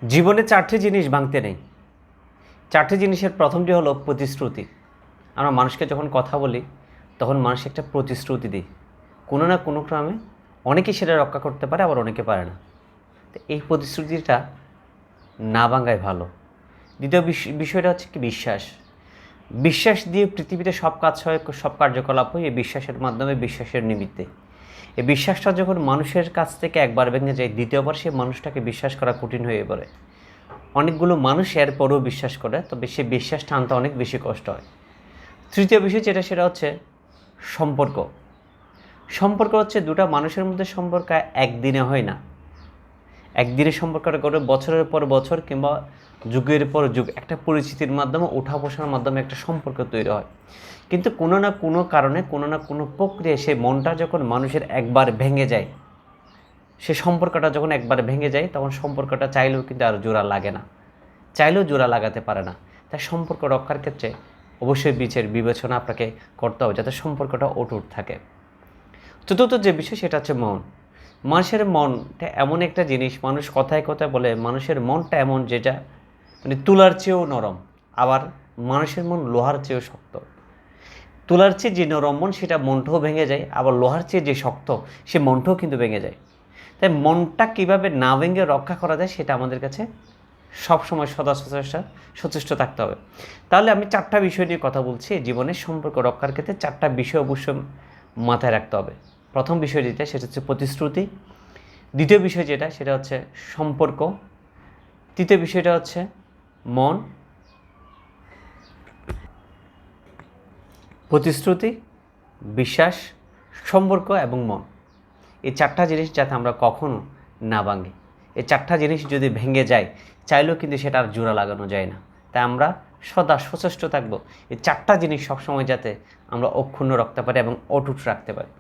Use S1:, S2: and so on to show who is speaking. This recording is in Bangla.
S1: জীবনে চারটি জিনিস ভাঙতে নেই। চারটি জিনিসের প্রথমটি হলো প্রতিশ্রুতি। আমরা মানুষকে যখন কথা বলি তখন মানুষ একটা প্রতিশ্রুতি দিই, কোনো না কোনো ক্রমে অনেকেই সেটা রক্ষা করতে পারে, আবার অনেকে পারে না। তো এই প্রতিশ্রুতিটা না ভাঙাই ভালো। দ্বিতীয় বিষয়টা হচ্ছে কি, বিশ্বাস। বিশ্বাস দিয়ে পৃথিবীতে সব কাজ হয়, সব কার্যকলাপ হয় এই বিশ্বাসের মাধ্যমে, বিশ্বাসের নিমিত্তে। এই বিশ্বাসটা যখন মানুষের কাছ থেকে একবার ভেঙে যায়, দ্বিতীয়বার সে মানুষটাকে বিশ্বাস করা কঠিন হয়ে পড়ে। অনেকগুলো মানুষ এরপরেও বিশ্বাস করে, তবে সে বিশ্বাসটা আনতে অনেক বেশি কষ্ট হয়। তৃতীয় বিষয় যেটা, সেটা হচ্ছে সম্পর্ক। সম্পর্ক হচ্ছে দুটা মানুষের মধ্যে সম্পর্ক একদিনে হয় না। একদিনের সম্পর্কটা করে বছরের পর বছর কিংবা যুগের পর যুগ একটা পরিচিতির মাধ্যমে, ওঠা বসার মাধ্যমে একটা সম্পর্ক তৈরি হয়। কিন্তু কোনো না কোনো কারণে, কোনো না কোনো প্রক্রিয়ায় সে মনটা যখন মানুষের একবার ভেঙে যায়, সে সম্পর্কটা যখন একবার ভেঙে যায়, তখন সম্পর্কটা চাইলেও কিন্তু আর জোড়া লাগে না, চাইলেও জোড়া লাগাতে পারে না। তাই সম্পর্ক রক্ষার ক্ষেত্রে অবশ্যই বিবেচনা আপনাকে করতে হবে, যাতে সম্পর্কটা অটুট থাকে। চতুর্থ যে বিষয়, সেটা হচ্ছে মন। মানুষের মনটা এমন একটা জিনিস, মানুষ কথায় কথায় বলে মানুষের মনটা এমন, যেটা মানে তুলার চেয়েও নরম, আবার মানুষের মন লোহার চেয়েও শক্ত। তুলার চেয়ে যে নরম মন, সেটা মনটাও ভেঙে যায়, আবার লোহার চেয়ে যে শক্ত, সে মনটাও কিন্তু ভেঙে যায়। তাই মনটা কীভাবে না ভেঙে রক্ষা করা যায়, সেটা আমাদের কাছে সবসময় সদা সচেষ্ট থাকতে হবে। তাহলে আমি চারটা বিষয় নিয়ে কথা বলছি। জীবনের সম্পর্ক রক্ষার ক্ষেত্রে চারটা বিষয় অবশ্যই মাথায় রাখতে হবে। প্রথম বিষয় যেটা, সেটা হচ্ছে প্রতিশ্রুতি। দ্বিতীয় বিষয় যেটা, সেটা হচ্ছে সম্পর্ক। তৃতীয় বিষয়টা হচ্ছে মন। প্রতিশ্রুতি, বিশ্বাস, সম্পর্ক এবং মন, এই চারটা জিনিস যাতে আমরা কখনো না ভাঙি। এই চারটা জিনিস যদি ভেঙে যায়, চাইলেও কিন্তু সেটা আর জোড়া লাগানো যায় না। তাই আমরা সদা সচেষ্ট থাকবো এই চারটা জিনিস সবসময় যাতে আমরা অক্ষুণ্ণ রাখতে পারি এবং অটুট রাখতে পারি।